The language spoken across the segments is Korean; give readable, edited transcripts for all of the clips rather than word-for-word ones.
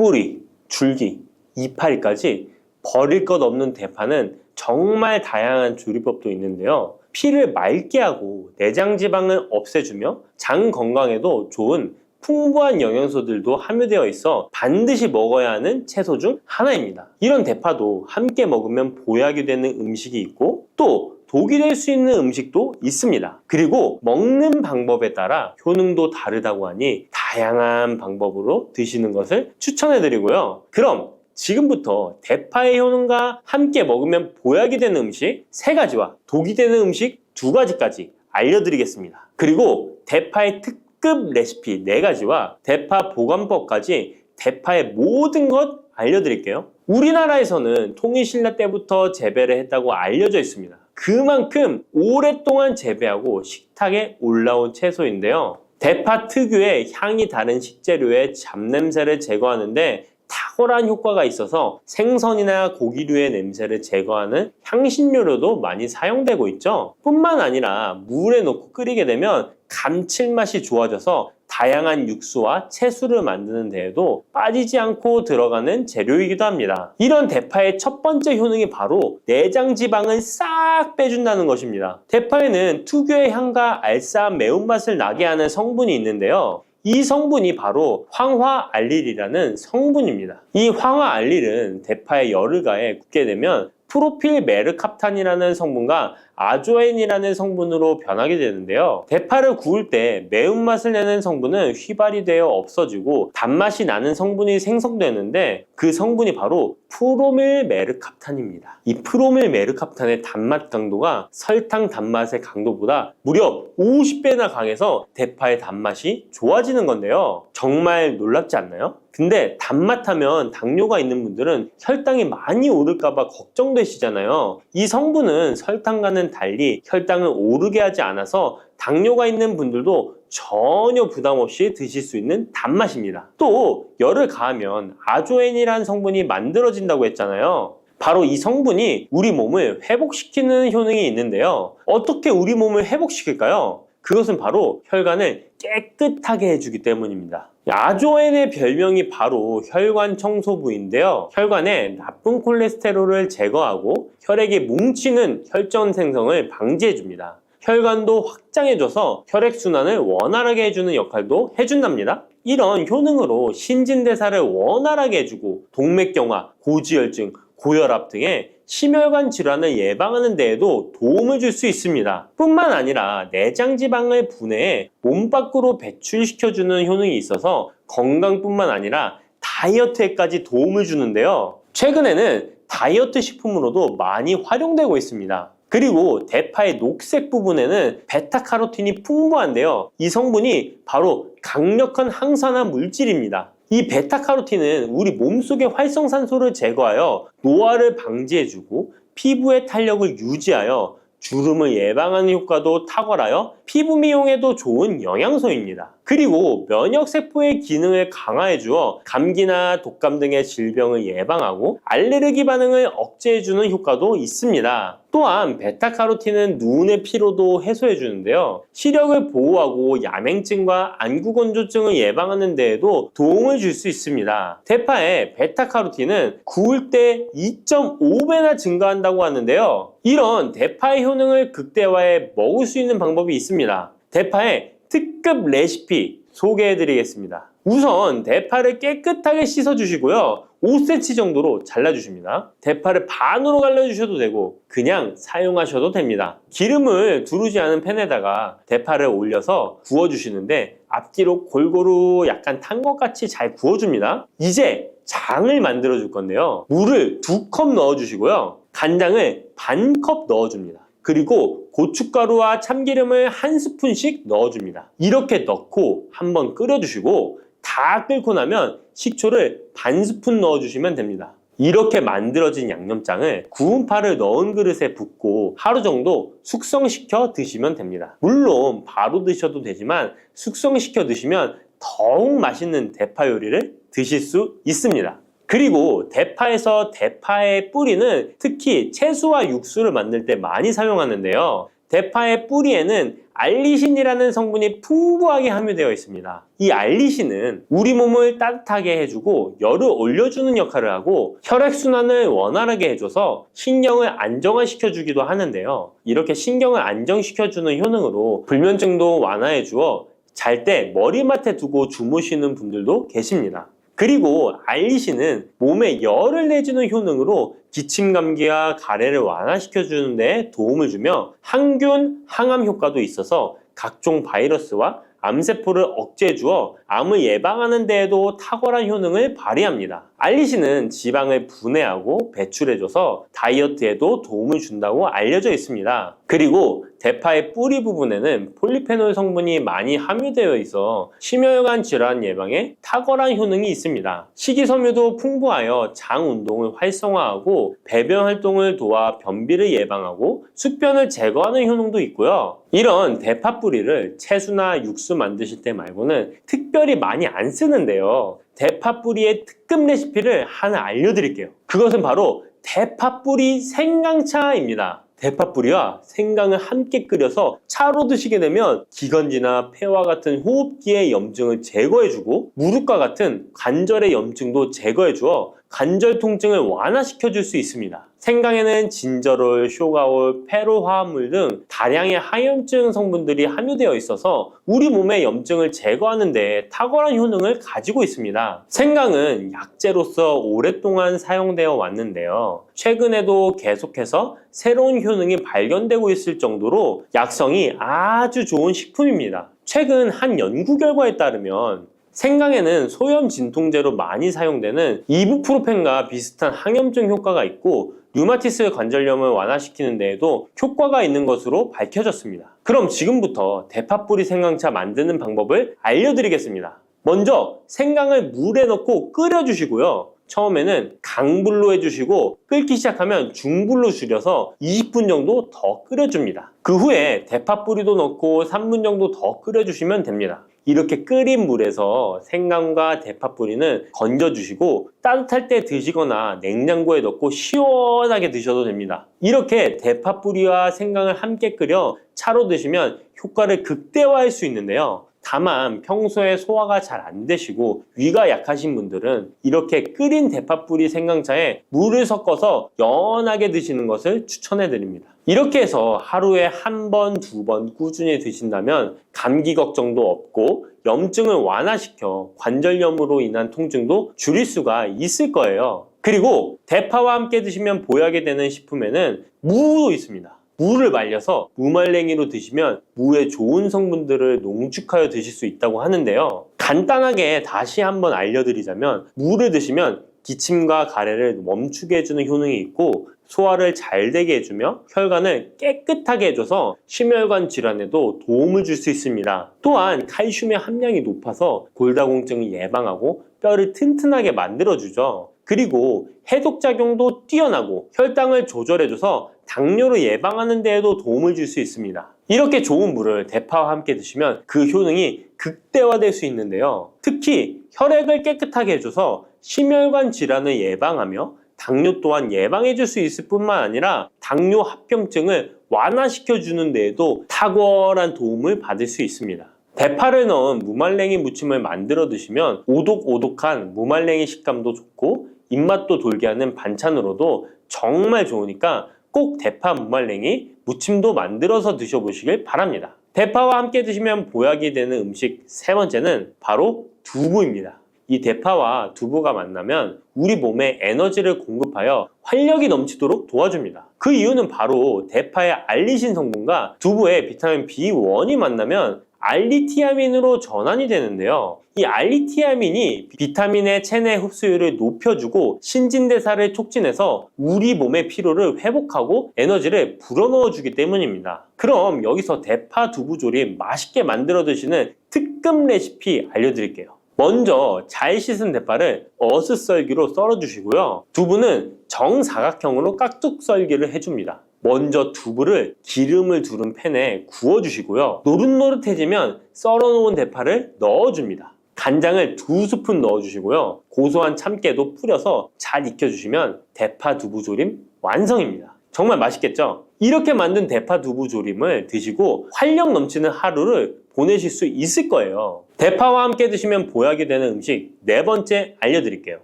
뿌리, 줄기, 이파리까지 버릴 것 없는 대파는 정말 다양한 조리법도 있는데요. 피를 맑게 하고 내장 지방을 없애주며 장 건강에도 좋은 풍부한 영양소들도 함유되어 있어 반드시 먹어야 하는 채소 중 하나입니다. 이런 대파도 함께 먹으면 보약이 되는 음식이 있고 또 독이 될 수 있는 음식도 있습니다. 그리고 먹는 방법에 따라 효능도 다르다고 하니 다양한 방법으로 드시는 것을 추천해드리고요. 그럼 지금부터 대파의 효능과 함께 먹으면 보약이 되는 음식 3가지와 독이 되는 음식 2가지까지 알려드리겠습니다. 그리고 대파의 특급 레시피 4가지와 대파 보관법까지 대파의 모든 것 알려드릴게요. 우리나라에서는 통일신라 때부터 재배를 했다고 알려져 있습니다. 그만큼 오랫동안 재배하고 식탁에 올라온 채소인데요. 대파 특유의 향이 다른 식재료의 잡냄새를 제거하는데 탁월한 효과가 있어서 생선이나 고기류의 냄새를 제거하는 향신료로도 많이 사용되고 있죠. 뿐만 아니라 물에 넣고 끓이게 되면 감칠맛이 좋아져서 다양한 육수와 채소를 만드는 데에도 빠지지 않고 들어가는 재료이기도 합니다. 이런 대파의 첫 번째 효능이 바로 내장 지방을 싹 빼준다는 것입니다. 대파에는 특유의 향과 알싸한 매운맛을 나게 하는 성분이 있는데요. 이 성분이 바로 황화알릴이라는 성분입니다. 이 황화알릴은 대파에 열을 가해 굽게 되면 프로필메르캅탄이라는 성분과 아조엔이라는 성분으로 변하게 되는데요. 대파를 구울 때 매운맛을 내는 성분은 휘발이 되어 없어지고 단맛이 나는 성분이 생성되는데 그 성분이 바로 프로밀메르캅탄입니다. 이 프로밀메르캅탄의 단맛 강도가 설탕 단맛의 강도보다 무려 50배나 강해서 대파의 단맛이 좋아지는 건데요. 정말 놀랍지 않나요? 근데 단맛 하면 당뇨가 있는 분들은 혈당이 많이 오를까봐 걱정되시잖아요. 이 성분은 설탕과는 달리 혈당을 오르게 하지 않아서 당뇨가 있는 분들도 전혀 부담 없이 드실 수 있는 단맛입니다. 또 열을 가하면 아조엔이라는 성분이 만들어진다고 했잖아요. 바로 이 성분이 우리 몸을 회복시키는 효능이 있는데요. 어떻게 우리 몸을 회복시킬까요? 그것은 바로 혈관을 깨끗하게 해주기 때문입니다. 아조엔의 별명이 바로 혈관 청소부인데요. 혈관에 나쁜 콜레스테롤을 제거하고 혈액이 뭉치는 혈전 생성을 방지해줍니다. 혈관도 확장해줘서 혈액순환을 원활하게 해주는 역할도 해준답니다. 이런 효능으로 신진대사를 원활하게 해주고 동맥경화, 고지혈증, 고혈압 등의 심혈관 질환을 예방하는 데에도 도움을 줄 수 있습니다. 뿐만 아니라 내장지방을 분해해 몸 밖으로 배출시켜주는 효능이 있어서 건강뿐만 아니라 다이어트에까지 도움을 주는데요. 최근에는 다이어트 식품으로도 많이 활용되고 있습니다. 그리고 대파의 녹색 부분에는 베타카로틴이 풍부한데요. 이 성분이 바로 강력한 항산화 물질입니다. 이 베타카로틴은 우리 몸속의 활성산소를 제거하여 노화를 방지해주고 피부의 탄력을 유지하여 주름을 예방하는 효과도 탁월하여 피부 미용에도 좋은 영양소입니다. 그리고 면역세포의 기능을 강화해주어 감기나 독감 등의 질병을 예방하고 알레르기 반응을 억제해주는 효과도 있습니다. 또한 베타카로틴은 눈의 피로도 해소해주는데요. 시력을 보호하고 야맹증과 안구건조증을 예방하는 데에도 도움을 줄 수 있습니다. 대파의 베타카로틴은 구울 때 2.5배나 증가한다고 하는데요. 이런 대파의 효능을 극대화해 먹을 수 있는 방법이 있습니다. 대파의 특급 레시피 소개해드리겠습니다. 우선 대파를 깨끗하게 씻어주시고요. 5cm 정도로 잘라주십니다. 대파를 반으로 갈라주셔도 되고 그냥 사용하셔도 됩니다. 기름을 두르지 않은 팬에다가 대파를 올려서 구워주시는데 앞뒤로 골고루 약간 탄 것 같이 잘 구워줍니다. 이제 장을 만들어 줄 건데요. 물을 2컵 넣어주시고요. 간장을 반컵 넣어줍니다. 그리고 고춧가루와 참기름을 1스푼씩 넣어줍니다. 이렇게 넣고 한번 끓여주시고 다 끓고 나면 식초를 반스푼 넣어주시면 됩니다. 이렇게 만들어진 양념장을 구운 파를 넣은 그릇에 붓고 하루 정도 숙성시켜 드시면 됩니다. 물론 바로 드셔도 되지만 숙성시켜 드시면 더욱 맛있는 대파 요리를 드실 수 있습니다. 그리고 대파에서 대파의 뿌리는 특히 채소와 육수를 만들 때 많이 사용하는데요. 대파의 뿌리에는 알리신이라는 성분이 풍부하게 함유되어 있습니다. 이 알리신은 우리 몸을 따뜻하게 해주고 열을 올려주는 역할을 하고 혈액순환을 원활하게 해줘서 신경을 안정화시켜주기도 하는데요. 이렇게 신경을 안정시켜주는 효능으로 불면증도 완화해주어 잘 때 머리맡에 두고 주무시는 분들도 계십니다. 그리고 알리신은 몸에 열을 내주는 효능으로 기침 감기와 가래를 완화시켜주는 데 도움을 주며 항균, 항암 효과도 있어서 각종 바이러스와 암세포를 억제해 주어 암을 예방하는 데에도 탁월한 효능을 발휘합니다. 알리신은 지방을 분해하고 배출해줘서 다이어트에도 도움을 준다고 알려져 있습니다. 그리고 대파의 뿌리 부분에는 폴리페놀 성분이 많이 함유되어 있어 심혈관 질환 예방에 탁월한 효능이 있습니다. 식이섬유도 풍부하여 장 운동을 활성화하고 배변 활동을 도와 변비를 예방하고 숙변을 제거하는 효능도 있고요. 이런 대파 뿌리를 채소나 육수 만드실 때 말고는 특별히 많이 안 쓰는데요. 대파 뿌리의 특급 레시피를 하나 알려드릴게요. 그것은 바로 대파 뿌리 생강차입니다. 대파 뿌리와 생강을 함께 끓여서 차로 드시게 되면 기관지나 폐와 같은 호흡기의 염증을 제거해주고 무릎과 같은 관절의 염증도 제거해주어 관절 통증을 완화시켜줄 수 있습니다. 생강에는 진저롤, 쇼가올, 페로 화합물 등 다량의 항염증 성분들이 함유되어 있어서 우리 몸의 염증을 제거하는 데 탁월한 효능을 가지고 있습니다. 생강은 약재로서 오랫동안 사용되어 왔는데요. 최근에도 계속해서 새로운 효능이 발견되고 있을 정도로 약성이 아주 좋은 식품입니다. 최근 한 연구 결과에 따르면 생강에는 소염 진통제로 많이 사용되는 이부프로펜과 비슷한 항염증 효과가 있고 류마티스 관절염을 완화시키는 데에도 효과가 있는 것으로 밝혀졌습니다. 그럼 지금부터 대파 뿌리 생강차 만드는 방법을 알려드리겠습니다. 먼저 생강을 물에 넣고 끓여주시고요. 처음에는 강불로 해주시고 끓기 시작하면 중불로 줄여서 20분 정도 더 끓여줍니다. 그 후에 대파 뿌리도 넣고 3분 정도 더 끓여주시면 됩니다. 이렇게 끓인 물에서 생강과 대파 뿌리는 건져주시고 따뜻할 때 드시거나 냉장고에 넣고 시원하게 드셔도 됩니다. 이렇게 대파 뿌리와 생강을 함께 끓여 차로 드시면 효과를 극대화할 수 있는데요. 다만 평소에 소화가 잘 안 되시고 위가 약하신 분들은 이렇게 끓인 대파뿌리 생강차에 물을 섞어서 연하게 드시는 것을 추천해 드립니다. 이렇게 해서 하루에 한 번, 두 번 꾸준히 드신다면 감기 걱정도 없고 염증을 완화시켜 관절염으로 인한 통증도 줄일 수가 있을 거예요. 그리고 대파와 함께 드시면 보약이 되는 식품에는 무도 있습니다. 무를 말려서 무말랭이로 드시면 무의 좋은 성분들을 농축하여 드실 수 있다고 하는데요. 간단하게 다시 한번 알려드리자면 무를 드시면 기침과 가래를 멈추게 해주는 효능이 있고 소화를 잘 되게 해주며 혈관을 깨끗하게 해줘서 심혈관 질환에도 도움을 줄 수 있습니다. 또한 칼슘의 함량이 높아서 골다공증을 예방하고 뼈를 튼튼하게 만들어주죠. 그리고 해독작용도 뛰어나고 혈당을 조절해줘서 당뇨를 예방하는 데에도 도움을 줄 수 있습니다. 이렇게 좋은 물을 대파와 함께 드시면 그 효능이 극대화될 수 있는데요. 특히 혈액을 깨끗하게 해줘서 심혈관 질환을 예방하며 당뇨 또한 예방해 줄 수 있을 뿐만 아니라 당뇨 합병증을 완화시켜 주는 데에도 탁월한 도움을 받을 수 있습니다. 대파를 넣은 무말랭이 무침을 만들어 드시면 오독오독한 무말랭이 식감도 좋고 입맛도 돌게 하는 반찬으로도 정말 좋으니까 꼭 대파 무말랭이 무침도 만들어서 드셔보시길 바랍니다. 대파와 함께 드시면 보약이 되는 음식 세 번째는 바로 두부입니다. 이 대파와 두부가 만나면 우리 몸에 에너지를 공급하여 활력이 넘치도록 도와줍니다. 그 이유는 바로 대파의 알리신 성분과 두부의 비타민 B1이 만나면 알리티아민으로 전환이 되는데요. 이 알리티아민이 비타민의 체내 흡수율을 높여주고 신진대사를 촉진해서 우리 몸의 피로를 회복하고 에너지를 불어넣어 주기 때문입니다. 그럼 여기서 대파 두부 조림 맛있게 만들어 드시는 특급 레시피 알려드릴게요. 먼저 잘 씻은 대파를 어슷썰기로 썰어 주시고요. 두부는 정사각형으로 깍둑 썰기를 해줍니다. 먼저 두부를 기름을 두른 팬에 구워주시고요. 노릇노릇해지면 썰어놓은 대파를 넣어줍니다. 간장을 2스푼 넣어주시고요. 고소한 참깨도 뿌려서 잘 익혀주시면 대파 두부조림 완성입니다. 정말 맛있겠죠? 이렇게 만든 대파 두부 조림을 드시고 활력 넘치는 하루를 보내실 수 있을 거예요. 대파와 함께 드시면 보약이 되는 음식 네 번째 알려드릴게요.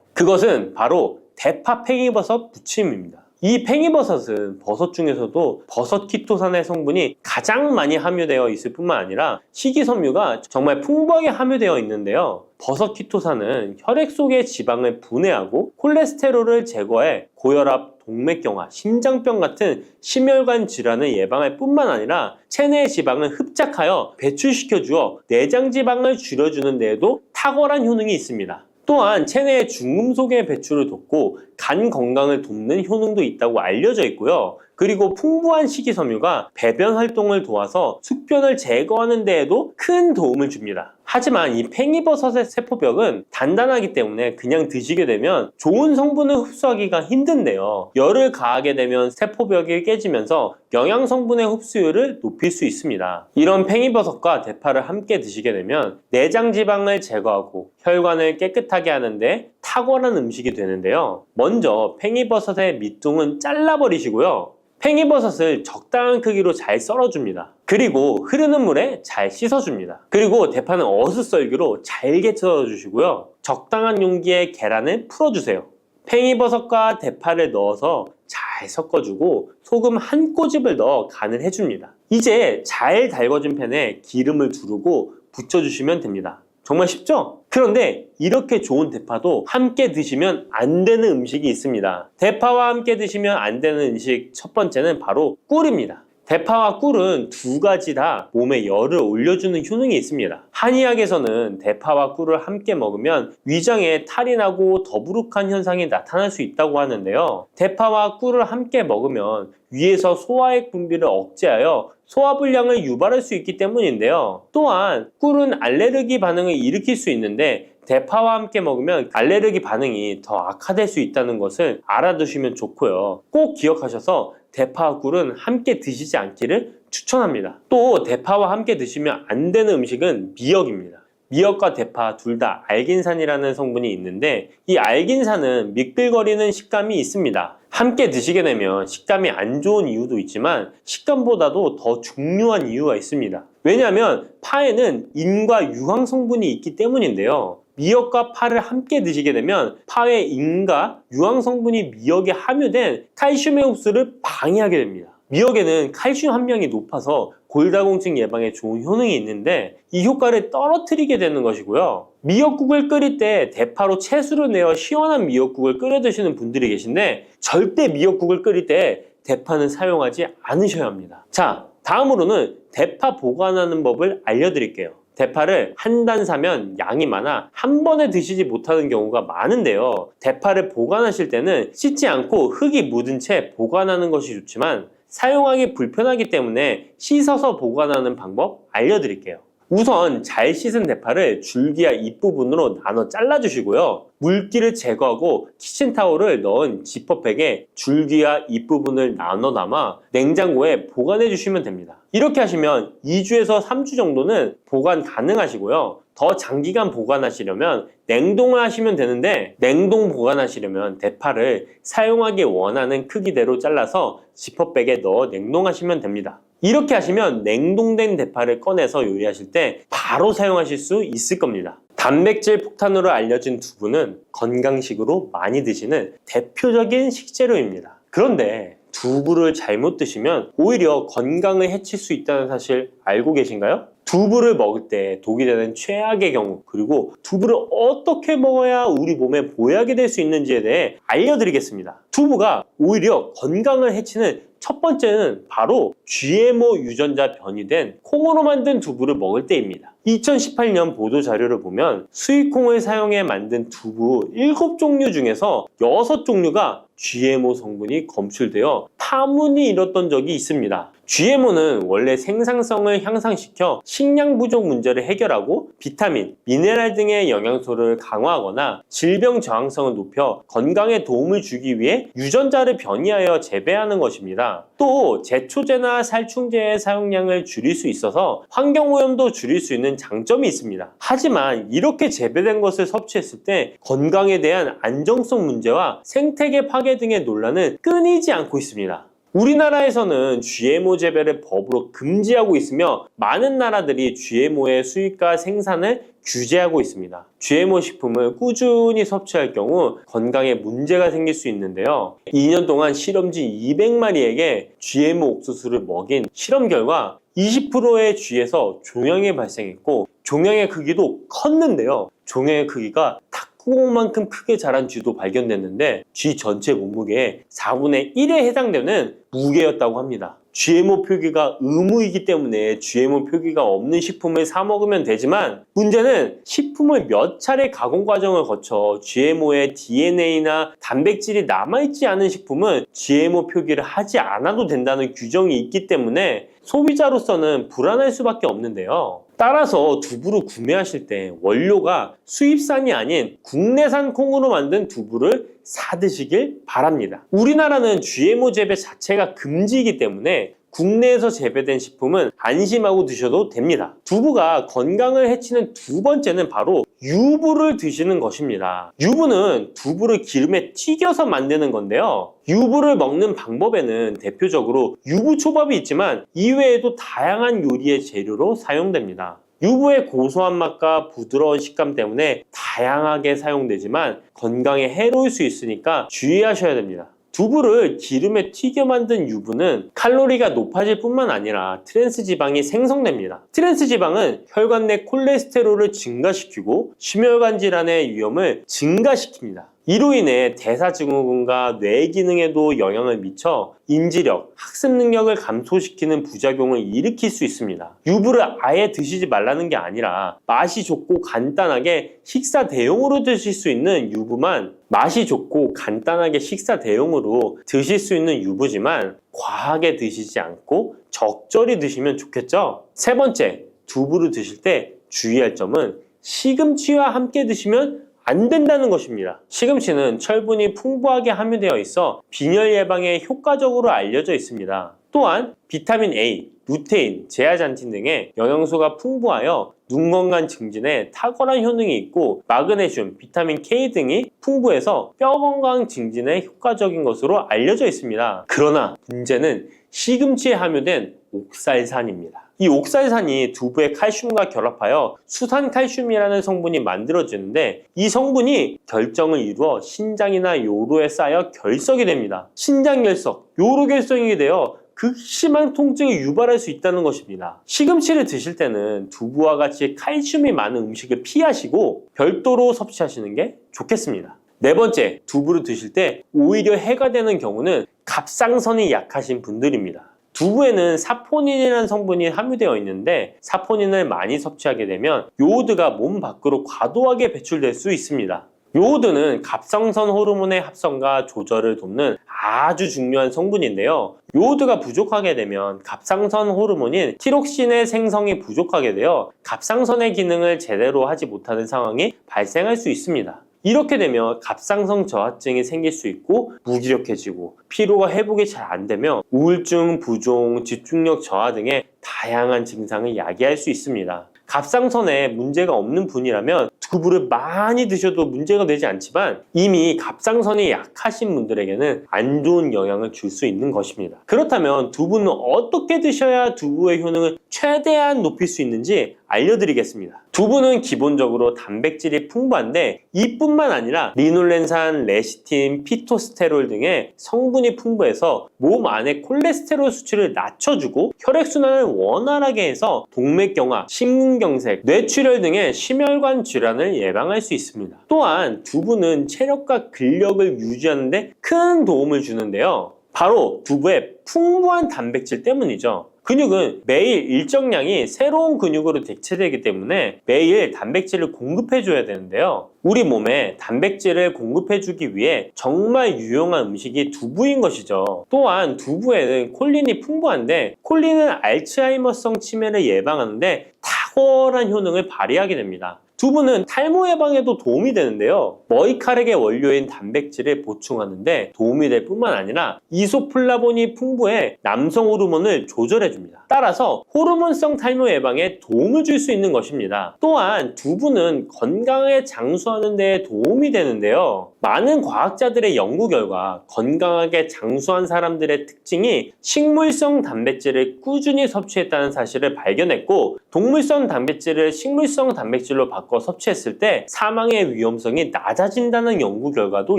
그것은 바로 대파 팽이버섯 부침입니다. 이 팽이버섯은 버섯 중에서도 버섯 키토산의 성분이 가장 많이 함유되어 있을 뿐만 아니라 식이섬유가 정말 풍부하게 함유되어 있는데요. 버섯 키토산은 혈액 속의 지방을 분해하고 콜레스테롤을 제거해 고혈압, 동맥경화, 심장병 같은 심혈관 질환을 예방할 뿐만 아니라 체내의 지방을 흡착하여 배출시켜 주어 내장 지방을 줄여주는 데에도 탁월한 효능이 있습니다. 또한 체내의 중금속의 배출을 돕고 간 건강을 돕는 효능도 있다고 알려져 있고요. 그리고 풍부한 식이섬유가 배변 활동을 도와서 숙변을 제거하는 데에도 큰 도움을 줍니다. 하지만 이 팽이버섯의 세포벽은 단단하기 때문에 그냥 드시게 되면 좋은 성분을 흡수하기가 힘든데요. 열을 가하게 되면 세포벽이 깨지면서 영양 성분의 흡수율을 높일 수 있습니다. 이런 팽이버섯과 대파를 함께 드시게 되면 내장 지방을 제거하고 혈관을 깨끗하게 하는데 탁월한 음식이 되는데요. 먼저 팽이버섯의 밑둥은 잘라버리시고요. 팽이버섯을 적당한 크기로 잘 썰어줍니다. 그리고 흐르는 물에 잘 씻어줍니다. 그리고 대파는 어슷썰기로 잘게 썰어주시고요. 적당한 용기에 계란을 풀어주세요. 팽이버섯과 대파를 넣어서 잘 섞어주고 소금 한 꼬집을 넣어 간을 해줍니다. 이제 잘 달궈진 팬에 기름을 두르고 부쳐주시면 됩니다. 정말 쉽죠? 그런데 이렇게 좋은 대파도 함께 드시면 안 되는 음식이 있습니다. 대파와 함께 드시면 안 되는 음식 첫 번째는 바로 꿀입니다. 대파와 꿀은 두 가지 다 몸에 열을 올려주는 효능이 있습니다. 한의학에서는 대파와 꿀을 함께 먹으면 위장에 탈이 나고 더부룩한 현상이 나타날 수 있다고 하는데요. 대파와 꿀을 함께 먹으면 위에서 소화액 분비를 억제하여 소화불량을 유발할 수 있기 때문인데요. 또한 꿀은 알레르기 반응을 일으킬 수 있는데 대파와 함께 먹으면 알레르기 반응이 더 악화될 수 있다는 것을 알아두시면 좋고요. 꼭 기억하셔서 대파와 꿀은 함께 드시지 않기를 추천합니다. 또 대파와 함께 드시면 안 되는 음식은 미역입니다. 미역과 대파 둘 다 알긴산이라는 성분이 있는데 이 알긴산은 미끌거리는 식감이 있습니다. 함께 드시게 되면 식감이 안 좋은 이유도 있지만 식감보다도 더 중요한 이유가 있습니다. 왜냐하면 파에는 인과 유황 성분이 있기 때문인데요. 미역과 파를 함께 드시게 되면 파의 인과 유황 성분이 미역에 함유된 칼슘의 흡수를 방해하게 됩니다. 미역에는 칼슘 함량이 높아서 골다공증 예방에 좋은 효능이 있는데 이 효과를 떨어뜨리게 되는 것이고요. 미역국을 끓일 때 대파로 채수를 내어 시원한 미역국을 끓여 드시는 분들이 계신데 절대 미역국을 끓일 때 대파는 사용하지 않으셔야 합니다. 자, 다음으로는 대파 보관하는 법을 알려드릴게요. 대파를 한 단 사면 양이 많아 한 번에 드시지 못하는 경우가 많은데요. 대파를 보관하실 때는 씻지 않고 흙이 묻은 채 보관하는 것이 좋지만 사용하기 불편하기 때문에 씻어서 보관하는 방법 알려드릴게요. 우선 잘 씻은 대파를 줄기와 잎부분으로 나눠 잘라주시고요. 물기를 제거하고 키친타올을 넣은 지퍼백에 줄기와 잎부분을 나눠 담아 냉장고에 보관해 주시면 됩니다. 이렇게 하시면 2주에서 3주 정도는 보관 가능하시고요. 더 장기간 보관하시려면 냉동을 하시면 되는데 냉동 보관하시려면 대파를 사용하기 원하는 크기대로 잘라서 지퍼백에 넣어 냉동하시면 됩니다. 이렇게 하시면 냉동된 대파를 꺼내서 요리하실 때 바로 사용하실 수 있을 겁니다. 단백질 폭탄으로 알려진 두부는 건강식으로 많이 드시는 대표적인 식재료입니다. 그런데 두부를 잘못 드시면 오히려 건강을 해칠 수 있다는 사실 알고 계신가요? 두부를 먹을 때 독이 되는 최악의 경우, 그리고 두부를 어떻게 먹어야 우리 몸에 보약이 될 수 있는지에 대해 알려드리겠습니다. 두부가 오히려 건강을 해치는 첫 번째는 바로 GMO 유전자 변이된 콩으로 만든 두부를 먹을 때입니다. 2018년 보도 자료를 보면 수입콩을 사용해 만든 두부 7종류 중에서 6종류가 GMO 성분이 검출되어 파문이 일었던 적이 있습니다. GMO는 원래 생산성을 향상시켜 식량 부족 문제를 해결하고 비타민, 미네랄 등의 영양소를 강화하거나 질병 저항성을 높여 건강에 도움을 주기 위해 유전자를 변이하여 재배하는 것입니다. 또 제초제나 살충제의 사용량을 줄일 수 있어서 환경오염도 줄일 수 있는 장점이 있습니다. 하지만 이렇게 재배된 것을 섭취했을 때 건강에 대한 안정성 문제와 생태계 파괴 등의 논란은 끊이지 않고 있습니다. 우리나라에서는 GMO 재배를 법으로 금지하고 있으며 많은 나라들이 GMO의 수입과 생산을 규제하고 있습니다. GMO 식품을 꾸준히 섭취할 경우 건강에 문제가 생길 수 있는데요. 2년 동안 실험지 200마리에게 GMO 옥수수를 먹인 실험 결과 20%의 쥐에서 종양이 발생했고 종양의 크기도 컸는데요. 종양의 크기가 탁구공만큼 크게 자란 쥐도 발견됐는데 쥐 전체 몸무게의 4분의 1에 해당되는 무게였다고 합니다. GMO 표기가 의무이기 때문에 GMO 표기가 없는 식품을 사 먹으면 되지만 문제는 식품을 몇 차례 가공 과정을 거쳐 GMO의 DNA나 단백질이 남아있지 않은 식품은 GMO 표기를 하지 않아도 된다는 규정이 있기 때문에 소비자로서는 불안할 수밖에 없는데요. 따라서 두부를 구매하실 때 원료가 수입산이 아닌 국내산 콩으로 만든 두부를 사 드시길 바랍니다. 우리나라는 GMO 재배 자체가 금지이기 때문에 국내에서 재배된 식품은 안심하고 드셔도 됩니다. 두부가 건강을 해치는 두 번째는 바로 유부를 드시는 것입니다. 유부는 두부를 기름에 튀겨서 만드는 건데요. 유부를 먹는 방법에는 대표적으로 유부초밥이 있지만 이외에도 다양한 요리의 재료로 사용됩니다. 유부의 고소한 맛과 부드러운 식감 때문에 다양하게 사용되지만 건강에 해로울 수 있으니까 주의하셔야 됩니다. 두부를 기름에 튀겨 만든 유부는 칼로리가 높아질 뿐만 아니라 트랜스 지방이 생성됩니다. 트랜스 지방은 혈관 내 콜레스테롤을 증가시키고 심혈관 질환의 위험을 증가시킵니다. 이로 인해 대사증후군과 뇌 기능에도 영향을 미쳐 인지력, 학습 능력을 감소시키는 부작용을 일으킬 수 있습니다. 유부를 아예 드시지 말라는 게 아니라 맛이 좋고 간단하게 식사 대용으로 드실 수 있는 유부만 맛이 좋고 간단하게 식사 대용으로 드실 수 있는 유부지만 과하게 드시지 않고 적절히 드시면 좋겠죠? 세 번째, 두부를 드실 때 주의할 점은 시금치와 함께 드시면 안 된다는 것입니다. 시금치는 철분이 풍부하게 함유되어 있어 빈혈 예방에 효과적으로 알려져 있습니다. 또한 비타민 A, 루테인, 제아잔틴 등의 영양소가 풍부하여 눈 건강 증진에 탁월한 효능이 있고 마그네슘, 비타민 K 등이 풍부해서 뼈 건강 증진에 효과적인 것으로 알려져 있습니다. 그러나 문제는 시금치에 함유된 옥살산입니다. 이 옥살산이 두부의 칼슘과 결합하여 수산칼슘이라는 성분이 만들어지는데 이 성분이 결정을 이루어 신장이나 요로에 쌓여 결석이 됩니다. 신장결석, 요로결석이 되어 극심한 통증을 유발할 수 있다는 것입니다. 시금치를 드실 때는 두부와 같이 칼슘이 많은 음식을 피하시고 별도로 섭취하시는 게 좋겠습니다. 네 번째, 두부를 드실 때 오히려 해가 되는 경우는 갑상선이 약하신 분들입니다. 두부에는 사포닌이라는 성분이 함유되어 있는데 사포닌을 많이 섭취하게 되면 요오드가 몸 밖으로 과도하게 배출될 수 있습니다. 요오드는 갑상선 호르몬의 합성과 조절을 돕는 아주 중요한 성분인데요. 요오드가 부족하게 되면 갑상선 호르몬인 티록신의 생성이 부족하게 되어 갑상선의 기능을 제대로 하지 못하는 상황이 발생할 수 있습니다. 이렇게 되면 갑상선 저하증이 생길 수 있고 무기력해지고 피로가 회복이 잘 안 되며 우울증, 부종, 집중력 저하 등의 다양한 증상을 야기할 수 있습니다. 갑상선에 문제가 없는 분이라면 두부를 많이 드셔도 문제가 되지 않지만 이미 갑상선이 약하신 분들에게는 안 좋은 영향을 줄 수 있는 것입니다. 그렇다면 두부는 어떻게 드셔야 두부의 효능을 최대한 높일 수 있는지 알려드리겠습니다. 두부는 기본적으로 단백질이 풍부한데 이뿐만 아니라 리놀렌산, 레시틴, 피토스테롤 등의 성분이 풍부해서 몸 안의 콜레스테롤 수치를 낮춰주고 혈액순환을 원활하게 해서 동맥경화, 심근경색, 뇌출혈 등의 심혈관 질환을 예방할 수 있습니다. 또한 두부는 체력과 근력을 유지하는 데 큰 도움을 주는데요. 바로 두부의 풍부한 단백질 때문이죠. 근육은 매일 일정량이 새로운 근육으로 대체되기 때문에 매일 단백질을 공급해줘야 되는데요. 우리 몸에 단백질을 공급해주기 위해 정말 유용한 음식이 두부인 것이죠. 또한 두부에는 콜린이 풍부한데 콜린은 알츠하이머성 치매를 예방하는데 탁월한 효능을 발휘하게 됩니다. 두부는 탈모 예방에도 도움이 되는데요. 머리카락의 원료인 단백질을 보충하는데 도움이 될 뿐만 아니라 이소플라본이 풍부해 남성 호르몬을 조절해줍니다. 따라서 호르몬성 탈모 예방에 도움을 줄 수 있는 것입니다. 또한 두부는 건강에 장수하는 데 도움이 되는데요. 많은 과학자들의 연구 결과 건강하게 장수한 사람들의 특징이 식물성 단백질을 꾸준히 섭취했다는 사실을 발견했고, 동물성 단백질을 식물성 단백질로 바꿔 섭취했을 때 사망의 위험성이 낮아진다는 연구 결과도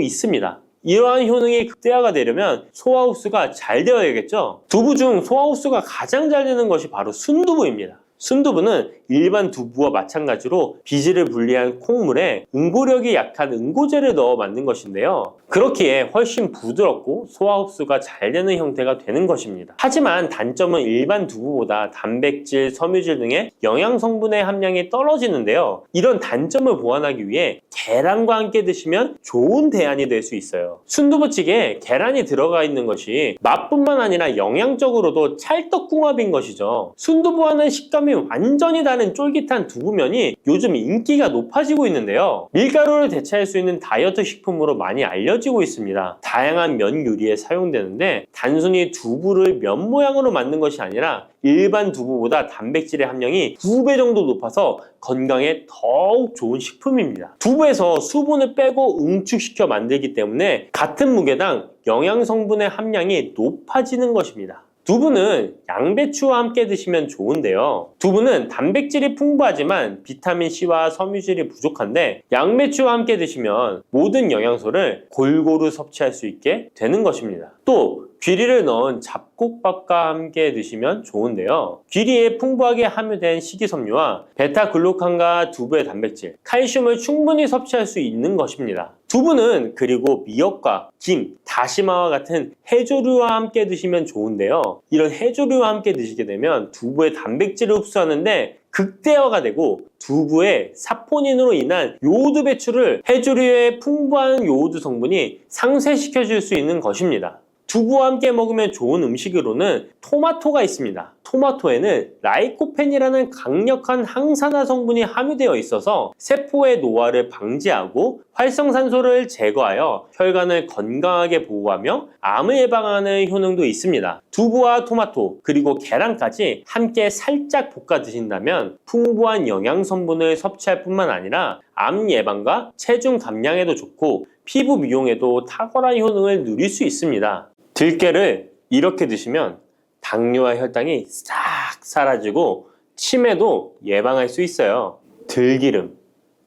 있습니다. 이러한 효능이 극대화가 되려면 소화 흡수가 잘 되어야겠죠. 두부 중 소화 흡수가 가장 잘 되는 것이 바로 순두부입니다. 순두부는 일반 두부와 마찬가지로 비질을 분리한 콩물에 응고력이 약한 응고제를 넣어 만든 것인데요. 그렇기에 훨씬 부드럽고 소화 흡수가 잘 되는 형태가 되는 것입니다. 하지만 단점은 일반 두부보다 단백질, 섬유질 등의 영양 성분의 함량이 떨어지는데요. 이런 단점을 보완하기 위해 계란과 함께 드시면 좋은 대안이 될 수 있어요. 순두부찌개에 계란이 들어가 있는 것이 맛뿐만 아니라 영양적으로도 찰떡궁합인 것이죠. 순두부와는 식감이 완전히 다른 쫄깃한 두부면이 요즘 인기가 높아지고 있는데요. 밀가루를 대체할 수 있는 다이어트 식품으로 많이 알려지고 있습니다. 다양한 면 요리에 사용되는데 단순히 두부를 면 모양으로 만든 것이 아니라 일반 두부보다 단백질의 함량이 2배 정도 높아서 건강에 더욱 좋은 식품입니다. 두부에서 수분을 빼고 응축시켜 만들기 때문에 같은 무게당 영양 성분의 함량이 높아지는 것입니다. 두부는 양배추와 함께 드시면 좋은데요. 두부는 단백질이 풍부하지만 비타민C와 섬유질이 부족한데 양배추와 함께 드시면 모든 영양소를 골고루 섭취할 수 있게 되는 것입니다. 또 귀리를 넣은 잡곡밥과 함께 드시면 좋은데요. 귀리에 풍부하게 함유된 식이섬유와 베타글루칸과 두부의 단백질, 칼슘을 충분히 섭취할 수 있는 것입니다. 두부는 그리고 미역과 김, 다시마와 같은 해조류와 함께 드시면 좋은데요. 이런 해조류와 함께 드시게 되면 두부의 단백질을 흡수하는데 극대화가 되고 두부의 사포닌으로 인한 요오드 배출을 해조류의 풍부한 요오드 성분이 상쇄시켜 줄 수 있는 것입니다. 두부와 함께 먹으면 좋은 음식으로는 토마토가 있습니다. 토마토에는 라이코펜이라는 강력한 항산화 성분이 함유되어 있어서 세포의 노화를 방지하고 활성산소를 제거하여 혈관을 건강하게 보호하며 암을 예방하는 효능도 있습니다. 두부와 토마토 그리고 계란까지 함께 살짝 볶아 드신다면 풍부한 영양 성분을 섭취할 뿐만 아니라 암 예방과 체중 감량에도 좋고 피부 미용에도 탁월한 효능을 누릴 수 있습니다. 들깨를 이렇게 드시면 당뇨와 혈당이 싹 사라지고 치매도 예방할 수 있어요. 들기름,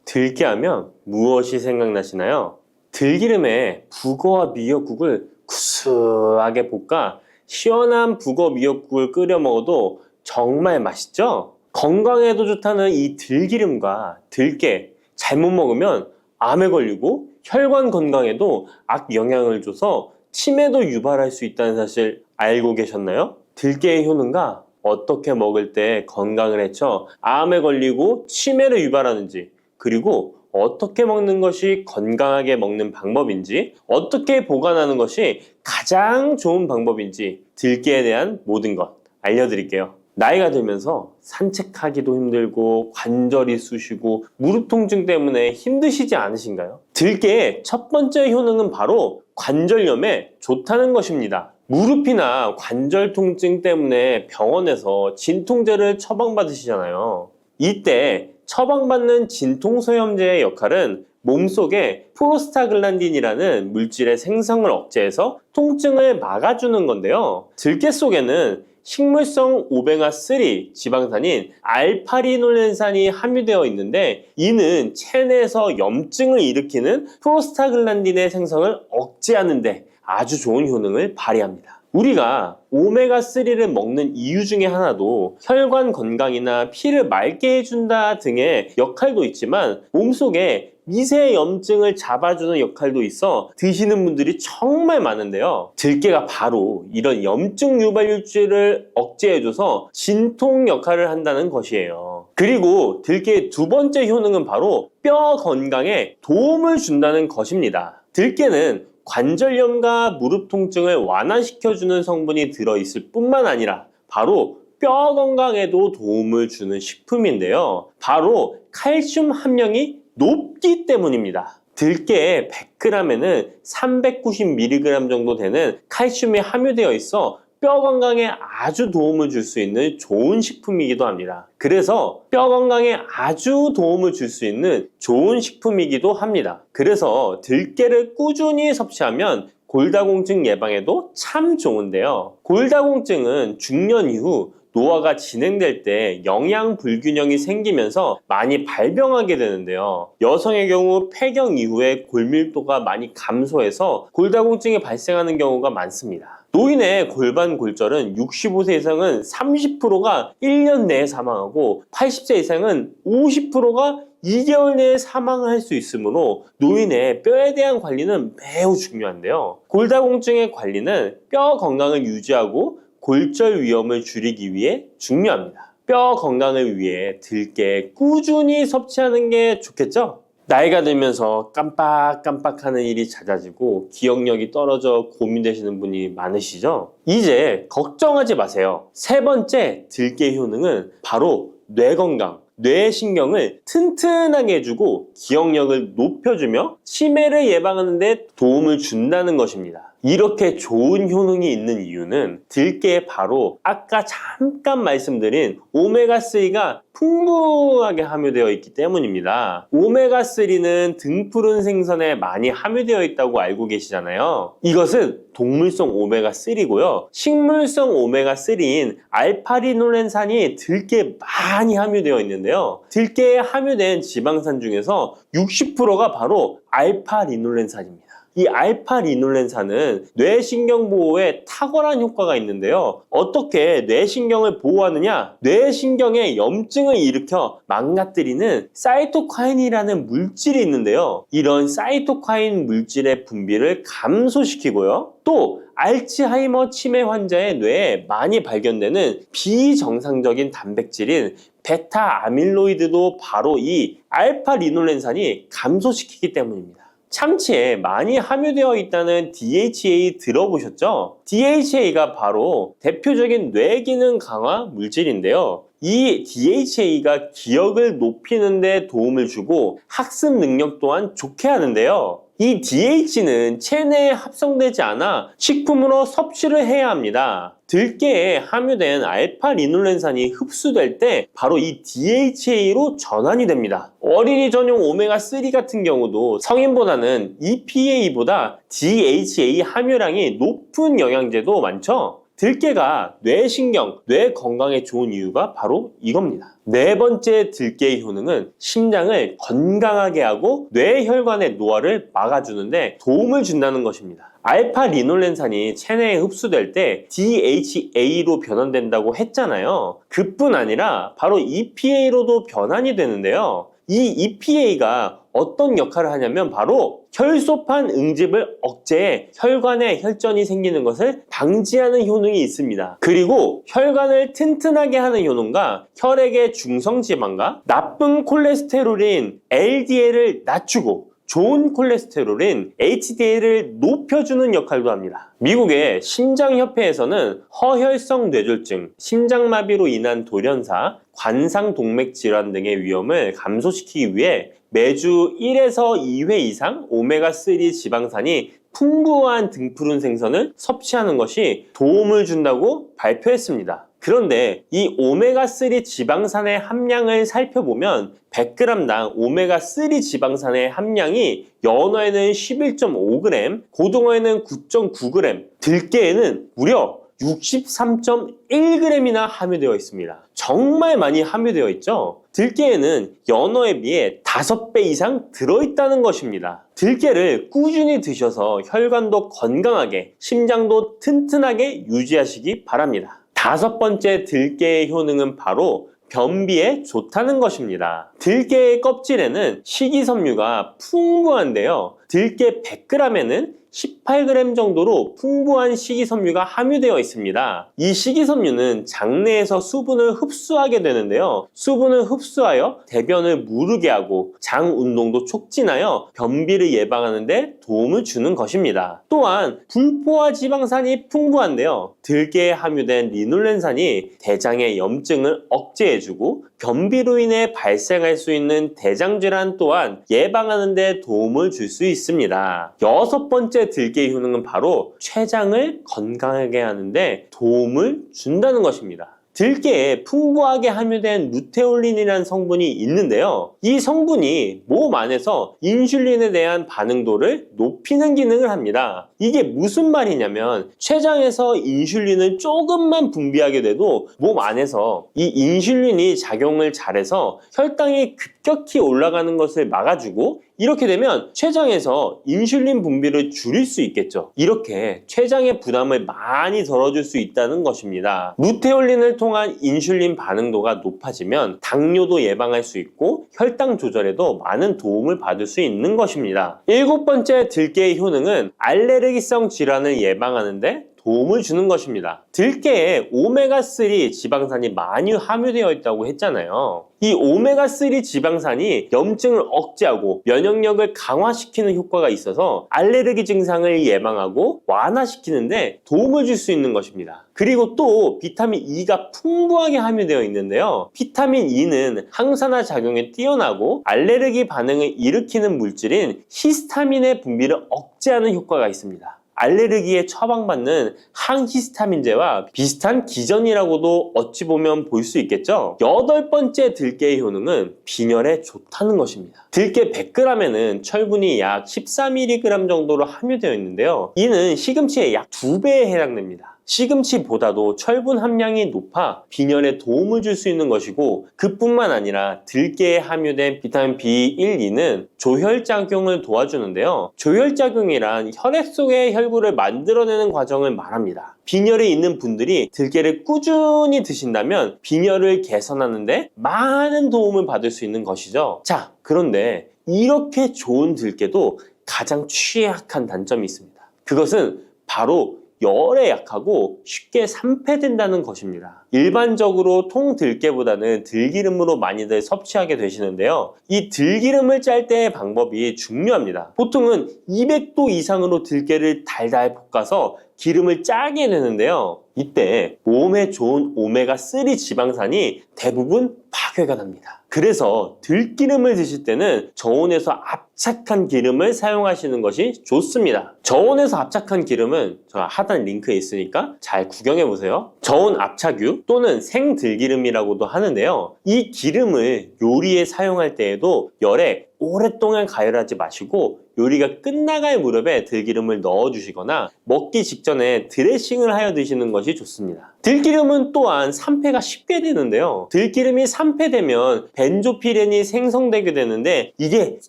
들깨하면 무엇이 생각나시나요? 들기름에 북어와 미역국을 구수하게 볶아 시원한 북어 미역국을 끓여 먹어도 정말 맛있죠? 건강에도 좋다는 이 들기름과 들깨 잘못 먹으면 암에 걸리고 혈관 건강에도 악영향을 줘서 치매도 유발할 수 있다는 사실 알고 계셨나요? 들깨의 효능과 어떻게 먹을 때 건강을 해쳐 암에 걸리고 치매를 유발하는지, 그리고 어떻게 먹는 것이 건강하게 먹는 방법인지, 어떻게 보관하는 것이 가장 좋은 방법인지 들깨에 대한 모든 것 알려드릴게요. 나이가 들면서 산책하기도 힘들고 관절이 쑤시고 무릎 통증 때문에 힘드시지 않으신가요? 들깨의 첫 번째 효능은 바로 관절염에 좋다는 것입니다. 무릎이나 관절 통증 때문에 병원에서 진통제를 처방받으시잖아요. 이때 처방받는 진통소염제의 역할은 몸속에 프로스타글란딘이라는 물질의 생성을 억제해서 통증을 막아주는 건데요. 들깨 속에는 식물성 오메가3 지방산인 알파리놀렌산이 함유되어 있는데 이는 체내에서 염증을 일으키는 프로스타글란딘의 생성을 억제하는 데 아주 좋은 효능을 발휘합니다. 우리가 오메가3를 먹는 이유 중에 하나도 혈관 건강이나 피를 맑게 해준다 등의 역할도 있지만 몸속에 미세 염증을 잡아주는 역할도 있어 드시는 분들이 정말 많은데요. 들깨가 바로 이런 염증 유발물질을 억제해줘서 진통 역할을 한다는 것이에요. 그리고 들깨의 두 번째 효능은 바로 뼈 건강에 도움을 준다는 것입니다. 들깨는 관절염과 무릎 통증을 완화시켜주는 성분이 들어있을 뿐만 아니라 바로 뼈 건강에도 도움을 주는 식품인데요. 바로 칼슘 함량이 높기 때문입니다. 들깨 100g에는 390mg 정도 되는 칼슘이 함유되어 있어 뼈 건강에 아주 도움을 줄 수 있는 좋은 식품이기도 합니다. 그래서 뼈 건강에 아주 도움을 줄 수 있는 좋은 식품이기도 합니다. 그래서 들깨를 꾸준히 섭취하면 골다공증 예방에도 참 좋은데요. 골다공증은 중년 이후 노화가 진행될 때 영양 불균형이 생기면서 많이 발병하게 되는데요. 여성의 경우 폐경 이후에 골밀도가 많이 감소해서 골다공증이 발생하는 경우가 많습니다. 노인의 골반 골절은 65세 이상은 30%가 1년 내에 사망하고 80세 이상은 50%가 2개월 내에 사망할 수 있으므로 노인의 뼈에 대한 관리는 매우 중요한데요. 골다공증의 관리는 뼈 건강을 유지하고 골절 위험을 줄이기 위해 중요합니다. 뼈 건강을 위해 들깨 꾸준히 섭취하는 게 좋겠죠? 나이가 들면서 깜빡깜빡하는 일이 잦아지고 기억력이 떨어져 고민되시는 분이 많으시죠? 이제 걱정하지 마세요. 세 번째 들깨 효능은 바로 뇌 건강, 뇌신경을 튼튼하게 해주고 기억력을 높여주며 치매를 예방하는 데 도움을 준다는 것입니다. 이렇게 좋은 효능이 있는 이유는 들깨에 바로 아까 잠깐 말씀드린 오메가3가 풍부하게 함유되어 있기 때문입니다. 오메가3는 등푸른 생선에 많이 함유되어 있다고 알고 계시잖아요. 이것은 동물성 오메가3고요. 식물성 오메가3인 알파리놀렌산이 들깨에 많이 함유되어 있는데요. 들깨에 함유된 지방산 중에서 60%가 바로 알파리놀렌산입니다. 이 알파리놀렌산은 뇌신경 보호에 탁월한 효과가 있는데요. 어떻게 뇌신경을 보호하느냐? 뇌신경에 염증을 일으켜 망가뜨리는 사이토카인이라는 물질이 있는데요. 이런 사이토카인 물질의 분비를 감소시키고요. 또 알츠하이머 치매 환자의 뇌에 많이 발견되는 비정상적인 단백질인 베타 아밀로이드도 바로 이 알파리놀렌산이 감소시키기 때문입니다. 참치에 많이 함유되어 있다는 DHA 들어보셨죠? DHA가 바로 대표적인 뇌기능 강화 물질인데요. 이 DHA가 기억을 높이는 데 도움을 주고 학습 능력 또한 좋게 하는데요. 이 DH는 체내에 합성되지 않아 식품으로 섭취를 해야 합니다. 들깨에 함유된 알파리놀렌산이 흡수될 때 바로 이 DHA로 전환이 됩니다. 어린이 전용 오메가3 같은 경우도 성인보다는 EPA보다 DHA 함유량이 높은 영양제도 많죠? 들깨가 뇌신경, 뇌 건강에 좋은 이유가 바로 이겁니다. 네 번째 들깨의 효능은 심장을 건강하게 하고 뇌혈관의 노화를 막아주는데 도움을 준다는 것입니다. 알파리놀렌산이 체내에 흡수될 때 DHA로 변환된다고 했잖아요. 그뿐 아니라 바로 EPA로도 변환이 되는데요. 이 EPA가 어떤 역할을 하냐면 바로 혈소판 응집을 억제해 혈관에 혈전이 생기는 것을 방지하는 효능이 있습니다. 그리고 혈관을 튼튼하게 하는 효능과 혈액의 중성지방과 나쁜 콜레스테롤인 LDL을 낮추고 좋은 콜레스테롤인 HDL을 높여주는 역할도 합니다. 미국의 심장협회에서는 허혈성 뇌졸중, 심장마비로 인한 돌연사, 관상동맥 질환 등의 위험을 감소시키기 위해 매주 1에서 2회 이상 오메가3 지방산이 풍부한 등푸른 생선을 섭취하는 것이 도움을 준다고 발표했습니다. 그런데 이 오메가3 지방산의 함량을 살펴보면 100g당 오메가3 지방산의 함량이 연어에는 11.5g, 고등어에는 9.9g, 들깨에는 무려 63.1g이나 함유되어 있습니다. 정말 많이 함유되어 있죠? 들깨에는 연어에 비해 5배 이상 들어있다는 것입니다. 들깨를 꾸준히 드셔서 혈관도 건강하게, 심장도 튼튼하게 유지하시기 바랍니다. 다섯 번째 들깨의 효능은 바로 변비에 좋다는 것입니다. 들깨의 껍질에는 식이섬유가 풍부한데요. 들깨 100g에는 18g 정도로 풍부한 식이섬유가 함유되어 있습니다. 이 식이섬유는 장내에서 수분을 흡수하게 되는데요. 수분을 흡수하여 대변을 무르게 하고 장 운동도 촉진하여 변비를 예방하는 데 도움을 주는 것입니다. 또한 불포화 지방산이 풍부한데요. 들깨에 함유된 리놀렌산이 대장의 염증을 억제해주고 변비로 인해 발생할 수 있는 대장질환 또한 예방하는 데 도움을 줄 수 있습니다. 6번째 들깨의 효능은 바로 췌장을 건강하게 하는데 도움을 준다는 것입니다. 들깨에 풍부하게 함유된 루테올린이라는 성분이 있는데요. 이 성분이 몸 안에서 인슐린에 대한 반응도를 높이는 기능을 합니다. 이게 무슨 말이냐면 췌장에서 인슐린을 조금만 분비하게 돼도 몸 안에서 이 인슐린이 작용을 잘해서 혈당이 급격히 올라가는 것을 막아주고 이렇게 되면 췌장에서 인슐린 분비를 줄일 수 있겠죠. 이렇게 췌장의 부담을 많이 덜어줄 수 있다는 것입니다. 루테올린을 통한 인슐린 반응도가 높아지면 당뇨도 예방할 수 있고 혈당 조절에도 많은 도움을 받을 수 있는 것입니다. 7번째 들깨의 효능은 알레르기성 질환을 예방하는데 도움을 주는 것입니다. 들깨에 오메가3 지방산이 많이 함유되어 있다고 했잖아요. 이 오메가3 지방산이 염증을 억제하고 면역력을 강화시키는 효과가 있어서 알레르기 증상을 예방하고 완화시키는데 도움을 줄 수 있는 것입니다. 그리고 또 비타민 E가 풍부하게 함유되어 있는데요. 비타민 E는 항산화 작용에 뛰어나고 알레르기 반응을 일으키는 물질인 히스타민의 분비를 억제하는 효과가 있습니다. 알레르기에 처방받는 항히스타민제와 비슷한 기전이라고도 어찌 보면 볼 수 있겠죠. 8번째 들깨의 효능은 빈혈에 좋다는 것입니다. 들깨 100g에는 철분이 약 14mg 정도로 함유되어 있는데요. 이는 시금치의 약 2배에 해당됩니다. 시금치보다도 철분 함량이 높아 빈혈에 도움을 줄 수 있는 것이고 그뿐만 아니라 들깨에 함유된 비타민 B1, 2는 조혈작용을 도와주는데요. 조혈작용이란 혈액 속의 혈구를 만들어내는 과정을 말합니다. 빈혈이 있는 분들이 들깨를 꾸준히 드신다면 빈혈을 개선하는 데 많은 도움을 받을 수 있는 것이죠. 자, 그런데 이렇게 좋은 들깨도 가장 취약한 단점이 있습니다. 그것은 바로 열에 약하고 쉽게 산패된다는 것입니다. 일반적으로 통들깨보다는 들기름으로 많이들 섭취하게 되시는데요. 이 들기름을 짤 때의 방법이 중요합니다. 보통은 200도 이상으로 들깨를 달달 볶아서 기름을 짜게 되는데요. 이때 몸에 좋은 오메가3 지방산이 대부분 파괴가 됩니다. 그래서 들기름을 드실 때는 저온에서 압착한 기름을 사용하시는 것이 좋습니다. 저온에서 압착한 기름은 제가 하단 링크에 있으니까 잘 구경해 보세요. 저온 압착유 또는 생들기름이라고도 하는데요. 이 기름을 요리에 사용할 때에도 열에 오랫동안 가열하지 마시고 요리가 끝나갈 무렵에 들기름을 넣어주시거나 먹기 직전에 드레싱을 하여 드시는 것이 좋습니다. 들기름은 또한 산패가 쉽게 되는데요. 들기름이 산패되면 벤조피렌이 생성되게 되는데 이게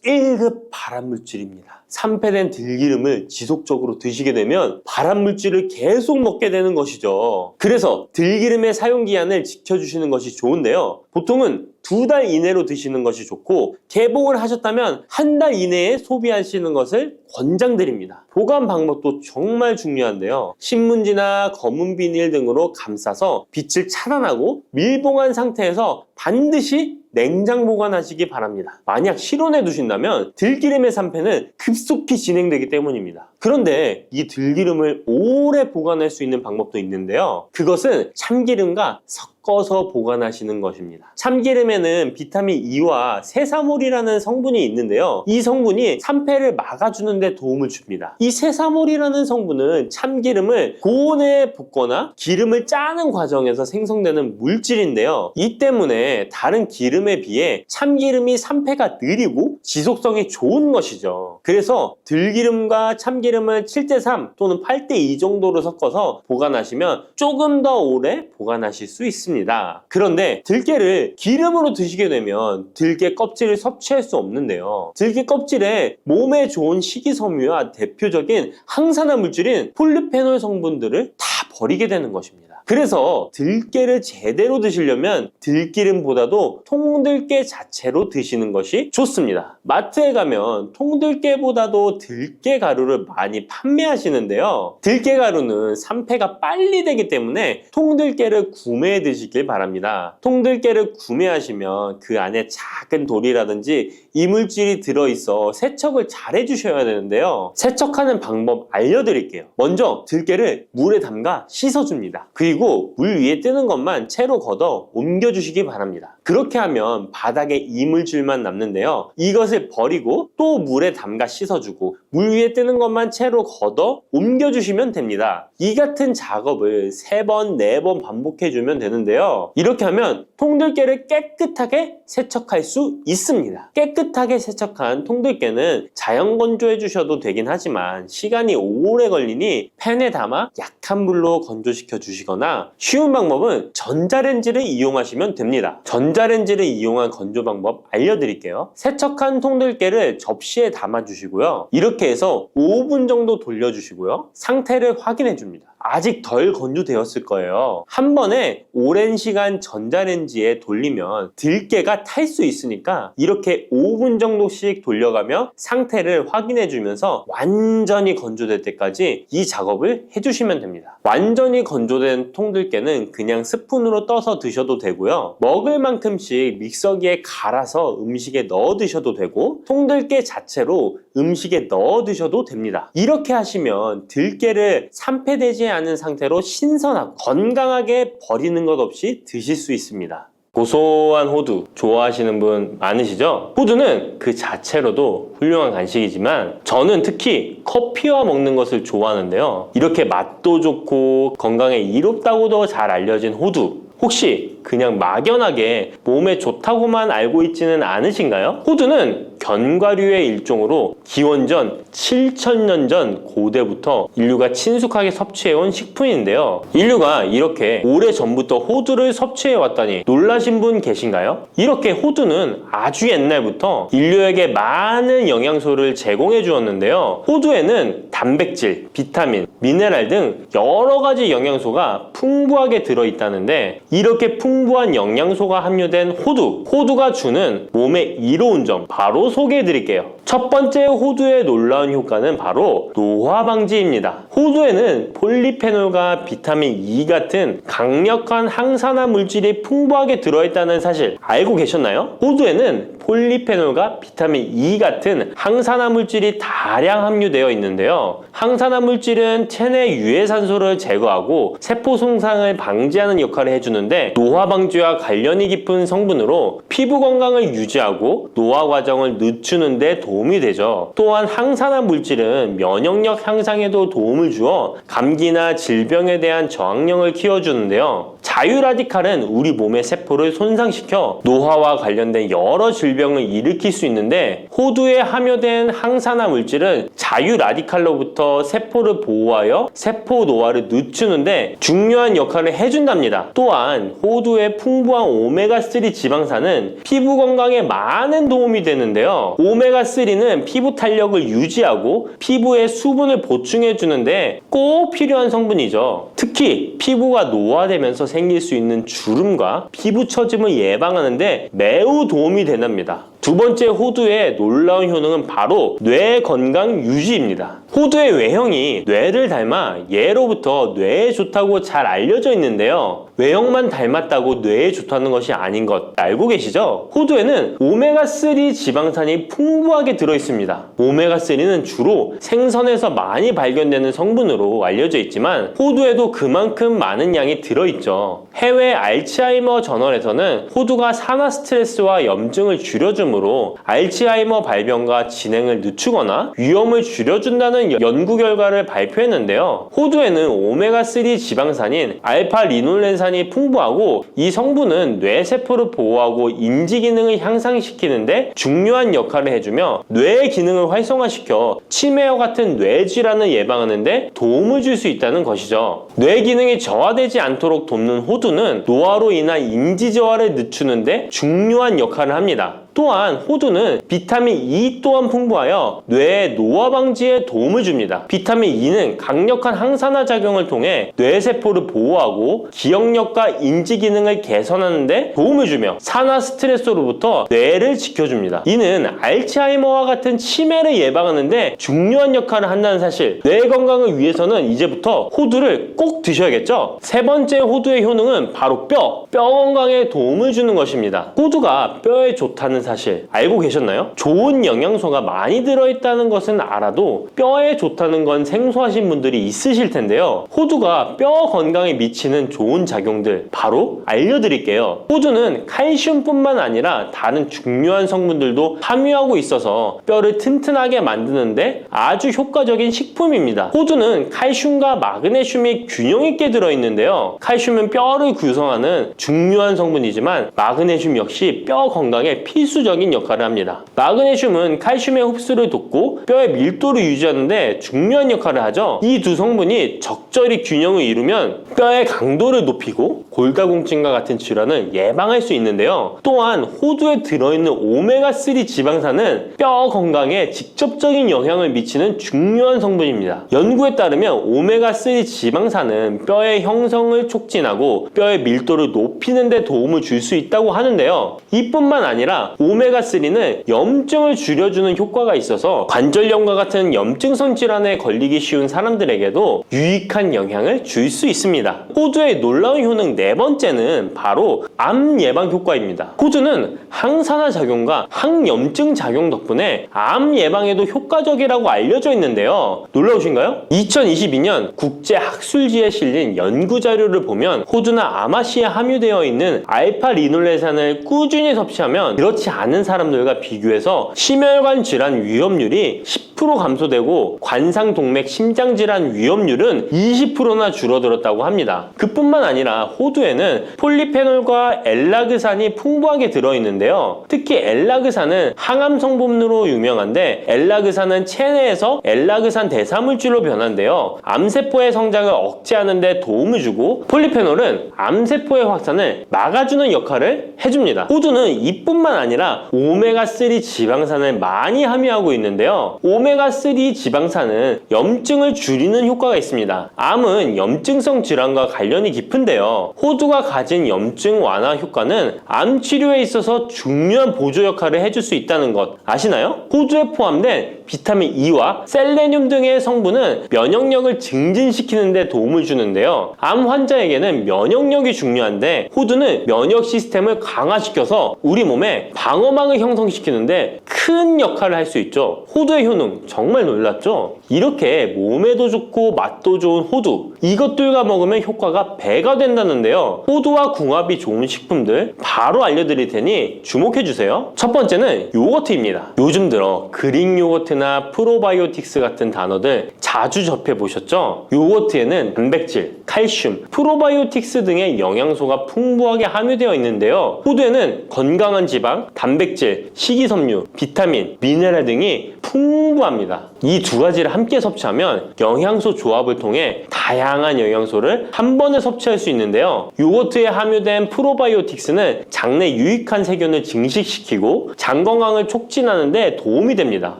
1급 발암물질입니다. 산패된 들기름을 지속적으로 드시게 되면 발암물질을 계속 먹게 되는 것이죠. 그래서 들기름의 사용기한을 지켜주시는 것이 좋은데요. 보통은 2달 이내로 드시는 것이 좋고 개봉을 하셨다면 1달 이내에 소비하시는 것을 권장드립니다. 보관 방법도 정말 중요한데요. 신문지나 검은 비닐 등으로 감싸서 빛을 차단하고 밀봉한 상태에서 반드시 냉장 보관하시기 바랍니다. 만약 실온에 두신다면 들기름의 산패는 급속히 진행되기 때문입니다. 그런데 이 들기름을 오래 보관할 수 있는 방법도 있는데요. 그것은 참기름과 섞어서 보관하시는 것입니다. 참기름에는 비타민 E와 세사몰이라는 성분이 있는데요. 이 성분이 산패를 막아주는 데 도움을 줍니다. 이 세사몰이라는 성분은 참기름을 고온에 볶거나 기름을 짜는 과정에서 생성되는 물질인데요. 이 때문에 다른 기름에 비해 참기름이 산패가 느리고 지속성이 좋은 것이죠. 그래서 들기름과 참기름을 7:3 또는 8:2 정도로 섞어서 보관하시면 조금 더 오래 보관하실 수 있습니다. 그런데 들깨를 기름으로 드시게 되면 들깨 껍질을 섭취할 수 없는데요. 들깨 껍질에 몸에 좋은 식이섬유와 대표적인 항산화 물질인 폴리페놀 성분들을 다 버리게 되는 것입니다. 그래서 들깨를 제대로 드시려면 들기름보다도 통들깨 자체로 드시는 것이 좋습니다. 마트에 가면 통들깨보다도 들깨 가루를 많이 판매하시는데요. 들깨 가루는 산패가 빨리 되기 때문에 통들깨를 구매해 드시길 바랍니다. 통들깨를 구매하시면 그 안에 작은 돌이라든지 이물질이 들어있어 세척을 잘 해주셔야 되는데요. 세척하는 방법 알려드릴게요. 먼저 들깨를 물에 담가 씻어줍니다. 그리고 물 위에 뜨는 것만 채로 걷어 옮겨주시기 바랍니다. 그렇게 하면 바닥에 이물질만 남는데요. 이것을 버리고 또 물에 담가 씻어주고 물 위에 뜨는 것만 채로 걷어 옮겨주시면 됩니다. 이 같은 작업을 3번, 4번 반복해주면 되는데요. 이렇게 하면 통들깨를 깨끗하게 세척할 수 있습니다. 깨끗하게 세척한 통들깨는 자연 건조해 주셔도 되긴 하지만 시간이 오래 걸리니 팬에 담아 약한 불로 건조시켜 주시거나 쉬운 방법은 전자레인지를 이용하시면 됩니다. 전자레인지를 이용한 건조 방법 알려드릴게요. 세척한 통들깨를 접시에 담아 주시고요. 이렇게 해서 5분 정도 돌려주시고요. 상태를 확인해 줍니다. 아직 덜 건조되었을 거예요. 한 번에 오랜 시간 전자레인지에 돌리면 들깨가 탈 수 있으니까 이렇게 5분 정도씩 돌려가며 상태를 확인해 주면서 완전히 건조될 때까지 이 작업을 해주시면 됩니다. 완전히 건조된 통들깨는 그냥 스푼으로 떠서 드셔도 되고요. 먹을 만큼씩 믹서기에 갈아서 음식에 넣어 드셔도 되고 통들깨 자체로 음식에 넣어 드셔도 됩니다. 이렇게 하시면 들깨를 산패되지 않은 상태로 신선하고 건강하게 버리는 것 없이 드실 수 있습니다. 고소한 호두 좋아하시는 분 많으시죠? 호두는 그 자체로도 훌륭한 간식이지만 저는 특히 커피와 먹는 것을 좋아하는데요. 이렇게 맛도 좋고 건강에 이롭다고도 잘 알려진 호두, 혹시 그냥 막연하게 몸에 좋다고만 알고 있지는 않으신가요? 호두는 견과류의 일종으로 기원전 7,000년 전 고대부터 인류가 친숙하게 섭취해온 식품인데요. 인류가 이렇게 오래전부터 호두를 섭취해왔다니 놀라신 분 계신가요? 이렇게 호두는 아주 옛날부터 인류에게 많은 영양소를 제공해 주었는데요. 호두에는 단백질, 비타민, 미네랄 등 여러 가지 영양소가 풍부하게 들어있다는데 이렇게 풍부한 영양소가 함유된 호두가 주는 몸에 이로운 점 바로 소개해 드릴게요. 첫 번째 호두의 놀라운 효과는 바로 노화 방지입니다. 호두에는 폴리페놀과 비타민 E 같은 강력한 항산화 물질이 풍부하게 들어있다는 사실 알고 계셨나요? 호두에는 폴리페놀과 비타민 E 같은 항산화 물질이 다량 함유되어 있는데요. 항산화 물질은 체내 유해산소를 제거하고 세포 손상을 방지하는 역할을 해주는데 노화 방지와 관련이 깊은 성분으로 피부 건강을 유지하고 노화 과정을 늦추는 데 도움이 되죠. 또한 항산화 물질은 면역력 향상에도 도움을 주어 감기나 질병에 대한 저항력을 키워주는데요. 자유라디칼은 우리 몸의 세포를 손상시켜 노화와 관련된 여러 질병을 일으킬 수 있는데 호두에 함유된 항산화 물질은 자유라디칼로부터 세포를 보호하여 세포 노화를 늦추는데 중요한 역할을 해준답니다. 또한 호두의 풍부한 오메가3 지방산은 피부 건강에 많은 도움이 되는데요. 오메가3는 피부 탄력을 유지하고 피부에 수분을 보충해 주는데 꼭 필요한 성분이죠. 특히 피부가 노화되면서 생길 수 있는 주름과 피부 처짐을 예방하는데 매우 도움이 된답니다. 두 번째 호두의 놀라운 효능은 바로 뇌 건강 유지입니다. 호두의 외형이 뇌를 닮아 예로부터 뇌에 좋다고 잘 알려져 있는데요. 외형만 닮았다고 뇌에 좋다는 것이 아닌 것 알고 계시죠? 호두에는 오메가3 지방산이 풍부하게 들어있습니다. 오메가3는 주로 생선에서 많이 발견되는 성분으로 알려져 있지만 호두에도 그만큼 많은 양이 들어있죠. 해외 알츠하이머 저널에서는 호두가 산화 스트레스와 염증을 줄여주므로 알츠하이머 발병과 진행을 늦추거나 위험을 줄여준다는 연구 결과를 발표했는데요. 호두에는 오메가3 지방산인 알파-리놀렌산이 풍부하고 이 성분은 뇌세포를 보호하고 인지 기능을 향상시키는데 중요한 역할을 해주며 뇌의 기능을 활성화시켜 치매와 같은 뇌질환을 예방하는데 도움을 줄 수 있다는 것이죠. 뇌 기능이 저하되지 않도록 돕는 호두는 노화로 인한 인지 저하를 늦추는데 중요한 역할을 합니다. 또한 호두는 비타민 E 또한 풍부하여 뇌의 노화 방지에 도움을 줍니다. 비타민 E는 강력한 항산화 작용을 통해 뇌세포를 보호하고 기억력과 인지 기능을 개선하는 데 도움을 주며 산화 스트레스로부터 뇌를 지켜줍니다. 이는 알츠하이머와 같은 치매를 예방하는 데 중요한 역할을 한다는 사실. 뇌 건강을 위해서는 이제부터 호두를 꼭 드셔야겠죠? 세 번째 호두의 효능은 바로 뼈 건강에 도움을 주는 것입니다. 호두가 뼈에 좋다는 사실 알고 계셨나요? 좋은 영양소가 많이 들어있다는 것은 알아도 뼈에 좋다는 건 생소하신 분들이 있으실 텐데요. 호두가 뼈 건강에 미치는 좋은 작용들 바로 알려드릴게요. 호두는 칼슘뿐만 아니라 다른 중요한 성분들도 함유하고 있어서 뼈를 튼튼하게 만드는데 아주 효과적인 식품입니다. 호두는 칼슘과 마그네슘이 균형 있게 들어있는데요. 칼슘은 뼈를 구성하는 중요한 성분이지만 마그네슘 역시 뼈 건강에 필수적인 역할을 합니다. 마그네슘은 칼슘의 흡수를 돕고 뼈의 밀도를 유지하는데 중요한 역할을 하죠. 이 두 성분이 적절히 균형을 이루면 뼈의 강도를 높이고 골다공증과 같은 질환을 예방할 수 있는데요. 또한 호두에 들어있는 오메가3 지방산은 뼈 건강에 직접적인 영향을 미치는 중요한 성분입니다. 연구에 따르면 오메가3 지방산은 뼈의 형성을 촉진하고 뼈의 밀도를 높이는 데 도움을 줄 수 있다고 하는데요. 이뿐만 아니라 오메가3는 염증을 줄여주는 효과가 있어서 관절염과 같은 염증성 질환에 걸리기 쉬운 사람들에게도 유익한 영향을 줄 수 있습니다. 호두의 놀라운 효능 네 번째는 바로 암 예방 효과입니다. 호두는 항산화 작용과 항염증 작용 덕분에 암 예방에도 효과적이라고 알려져 있는데요. 놀라우신가요? 2022년 국제학술지에 실린 연구 자료를 보면 호두나 아마시에 함유되어 있는 알파-리놀레산을 꾸준히 섭취하면 그렇지 않은 사람들과 비교해서 심혈관 질환 위험률이 10% 감소되고 관상동맥 심장질환 위험률은 20%나 줄어들었다고 합니다. 그뿐만 아니라 호두에는 폴리페놀과 엘라그산이 풍부하게 들어있는데요. 특히 엘라그산은 항암 성분으로 유명한데 엘라그산은 체내에서 엘라그산 대사물질로 변한대요. 암세포의 성장을 억제하는 데 도움을 주고 폴리페놀은 암세포의 확산을 막아주는 역할을 해줍니다. 호두는 이뿐만 아니라 오메가3 지방산을 많이 함유하고 있는데요. 오메가3 지방산은 염증을 줄이는 효과가 있습니다. 암은 염증성 질환과 관련이 깊은데요. 호두가 가진 염증 완화 효과는 암 치료에 있어서 중요한 보조 역할을 해줄 수 있다는 것 아시나요? 호두에 포함된 비타민 E와 셀레늄 등의 성분은 면역력을 증진시키는 데 도움을 주는데요. 암 환자에게는 면역력이 중요한데 호두는 면역 시스템을 강화시켜서 우리 몸에 방어막을 형성시키는데 큰 역할을 할 수 있죠. 호두의 효능 정말 놀랐죠? 이렇게 몸에도 좋고 맛도 좋은 호두, 이것들과 먹으면 효과가 배가 된다는데요. 호두와 궁합이 좋은 식품들 바로 알려드릴 테니 주목해주세요. 첫 번째는 요거트입니다. 요즘 들어 그릭 요거트나 프로바이오틱스 같은 단어들 자주 접해보셨죠? 요거트에는 단백질, 칼슘, 프로바이오틱스 등의 영양소가 풍부하게 함유되어 있는데요. 호두에는 건강한 지방, 단백질, 식이섬유, 비타민, 미네랄 등이 풍부합니다. 이 두 가지를 함께 섭취하면 영양소 조합을 통해 다양한 영양소를 한 번에 섭취할 수 있는데요. 요거트에 함유된 프로바이오틱스는 장내 유익한 세균을 증식시키고 장 건강을 촉진하는 데 도움이 됩니다.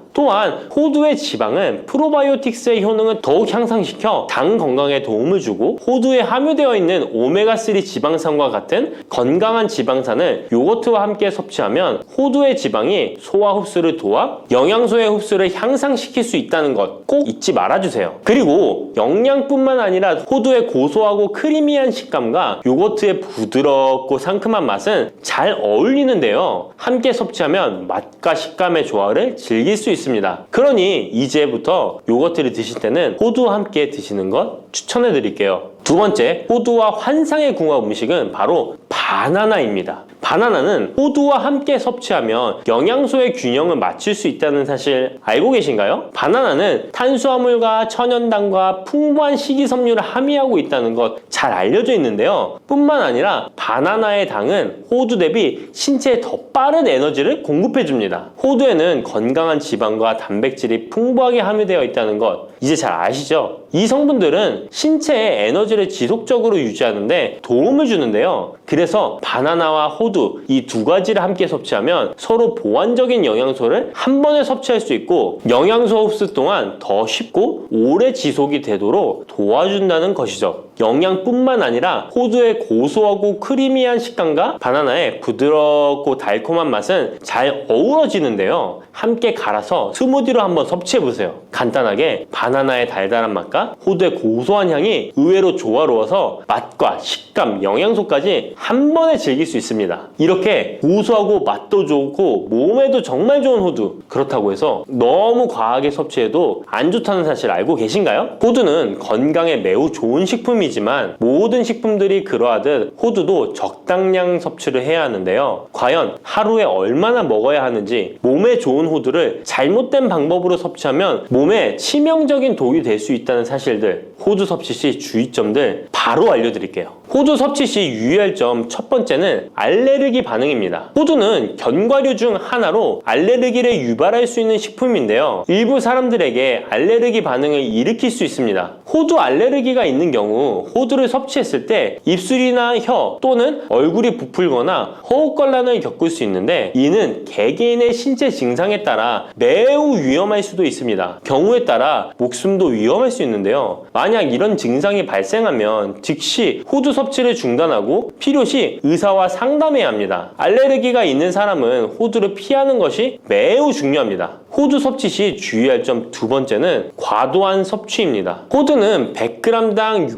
또한 호두의 지방은 프로바이오틱스의 효능을 더욱 향상시켜 장 건강에 도움을 주고 호두에 함유되어 있는 오메가3 지방산과 같은 건강한 지방산을 요거트와 함께 섭취하면 호두의 지방이 소화 흡수를 도와 영양소의 흡수를 향상시킬 수 있다는 것 꼭 잊지 말아주세요. 그리고 영양뿐만 아니라 호두의 고소하고 크리미한 식감과 요거트의 부드럽고 상큼한 맛은 잘 어울리는데요. 함께 섭취하면 맛과 식감의 조화를 즐길 수 있습니다. 그러니 이제부터 요거트를 드실 때는 호두와 함께 드시는 것 추천해 드릴게요. 두 번째, 호두와 환상의 궁합 음식은 바로 바나나입니다. 바나나는 호두와 함께 섭취하면 영양소의 균형을 맞출 수 있다는 사실 알고 계신가요? 바나나는 탄수화물과 천연당과 풍부한 식이섬유를 함유하고 있다는 것 잘 알려져 있는데요. 뿐만 아니라 바나나의 당은 호두 대비 신체에 더 빠른 에너지를 공급해줍니다. 호두에는 건강한 지방과 단백질이 풍부하게 함유되어 있다는 것 이제 잘 아시죠? 이 성분들은 신체의 에너지를 지속적으로 유지하는 데 도움을 주는데요. 그래서 바나나와 호두 호두 이 두 가지를 함께 섭취하면 서로 보완적인 영양소를 한 번에 섭취할 수 있고 영양소 흡수 또한 더 쉽고 오래 지속이 되도록 도와준다는 것이죠. 영양뿐만 아니라 호두의 고소하고 크리미한 식감과 바나나의 부드럽고 달콤한 맛은 잘 어우러지는데요. 함께 갈아서 스무디로 한번 섭취해보세요. 간단하게 바나나의 달달한 맛과 호두의 고소한 향이 의외로 조화로워서 맛과 식감, 영양소까지 한 번에 즐길 수 있습니다. 이렇게 고소하고 맛도 좋고 몸에도 정말 좋은 호두, 그렇다고 해서 너무 과하게 섭취해도 안 좋다는 사실 알고 계신가요? 호두는 건강에 매우 좋은 식품이지만 모든 식품들이 그러하듯 호두도 적당량 섭취를 해야 하는데요. 과연 하루에 얼마나 먹어야 하는지, 몸에 좋은 호두를 잘못된 방법으로 섭취하면 몸에 치명적인 독이 될 수 있다는 사실들, 호두 섭취 시 주의점들 바로 알려드릴게요. 호두 섭취 시 유의할 점 첫 번째는 알레르기 반응입니다. 호두는 견과류 중 하나로 알레르기를 유발할 수 있는 식품인데요. 일부 사람들에게 알레르기 반응을 일으킬 수 있습니다. 호두 알레르기가 있는 경우 호두를 섭취했을 때 입술이나 혀 또는 얼굴이 부풀거나 호흡곤란을 겪을 수 있는데 이는 개개인의 신체 증상에 따라 매우 위험할 수도 있습니다. 경우에 따라 목숨도 위험할 수 있는데요. 만약 이런 증상이 발생하면 즉시 호두 섭취를 중단하고 필요시 의사와 상담해야 합니다. 알레르기가 있는 사람은 호두를 피하는 것이 매우 중요합니다. 호두 섭취 시 주의할 점 두 번째는 과도한 섭취입니다. 호두는 100g당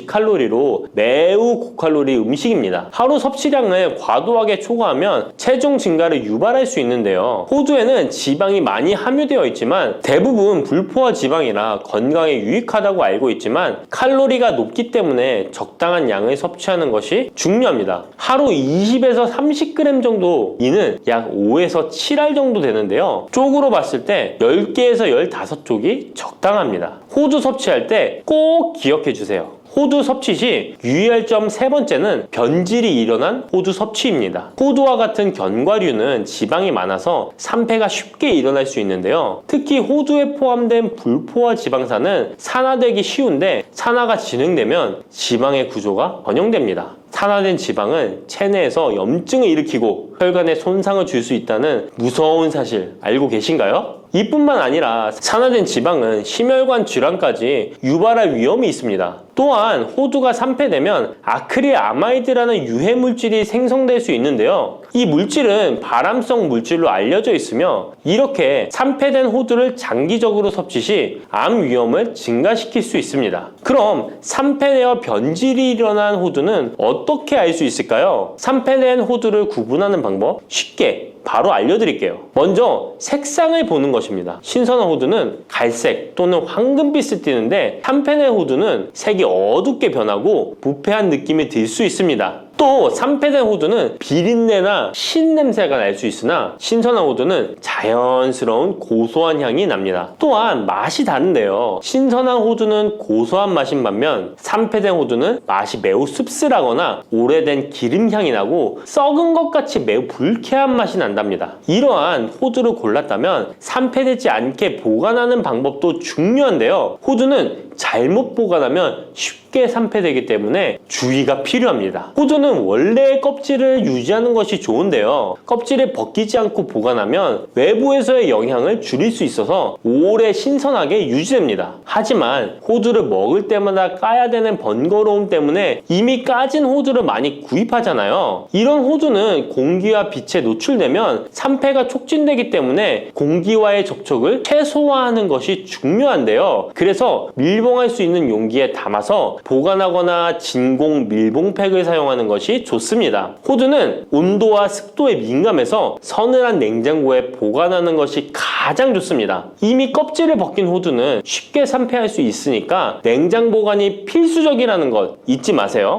650칼로리로 매우 고칼로리 음식입니다. 하루 섭취량을 과도하게 초과하면 체중 증가를 유발할 수 있는데요. 호두에는 지방이 많이 함유되어 있지만 대부분 불포화 지방이라 건강에 유익하다고 알고 있지만 칼로리가 높기 때문에 적당한 양을 섭취하는 것이 중요합니다. 하루 20에서 30g 정도, 이는 약 5에서 7알 정도 되는데요. 쪽으로 봤을 때 10개에서 15쪽이 적당합니다. 호두 섭취할 때 꼭 기억해 주세요. 호두 섭취 시 유의할 점 세 번째는 변질이 일어난 호두 섭취입니다. 호두와 같은 견과류는 지방이 많아서 산패가 쉽게 일어날 수 있는데요. 특히 호두에 포함된 불포화 지방산은 산화되기 쉬운데 산화가 진행되면 지방의 구조가 변형됩니다. 산화된 지방은 체내에서 염증을 일으키고 혈관에 손상을 줄 수 있다는 무서운 사실 알고 계신가요? 이뿐만 아니라 산화된 지방은 심혈관 질환까지 유발할 위험이 있습니다. 또한 호두가 산패되면 아크릴아마이드라는 유해 물질이 생성될 수 있는데요. 이 물질은 발암성 물질로 알려져 있으며 이렇게 산패된 호두를 장기적으로 섭취 시 암 위험을 증가시킬 수 있습니다. 그럼 산패되어 변질이 일어난 호두는 어떻게 알 수 있을까요? 산패된 호두를 구분하는 방법 쉽게 바로 알려드릴게요. 먼저 색상을 보는 것입니다. 신선한 호두는 갈색 또는 황금빛을 띠는데 산패된 호두는 색이 어둡게 변하고 부패한 느낌이 들 수 있습니다. 또 산패된 호두는 비린내나 신냄새가 날 수 있으나 신선한 호두는 자연스러운 고소한 향이 납니다. 또한 맛이 다른데요. 신선한 호두는 고소한 맛인 반면 산패된 호두는 맛이 매우 씁쓸하거나 오래된 기름향이 나고 썩은 것 같이 매우 불쾌한 맛이 난답니다. 이러한 호두를 골랐다면 산패되지 않게 보관하는 방법도 중요한데요. 호두는 잘못 보관하면 쉽게 산패되기 때문에 주의가 필요합니다. 호두는 원래의 껍질을 유지하는 것이 좋은데요. 껍질을 벗기지 않고 보관하면 외부에서의 영향을 줄일 수 있어서 오래 신선하게 유지됩니다. 하지만 호두를 먹을 때마다 까야 되는 번거로움 때문에 이미 까진 호두를 많이 구입하잖아요. 이런 호두는 공기와 빛에 노출되면 산패가 촉진되기 때문에 공기와의 접촉을 최소화하는 것이 중요한데요. 그래서 밀봉할 수 있는 용기에 담아서 보관하거나 진공 밀봉팩을 사용하는 것이 좋습니다. 호두는 온도와 습도에 민감해서 서늘한 냉장고에 보관하는 것이 가장 좋습니다. 이미 껍질을 벗긴 호두는 쉽게 산패할 수 있으니까 냉장 보관이 필수적이라는 것 잊지 마세요.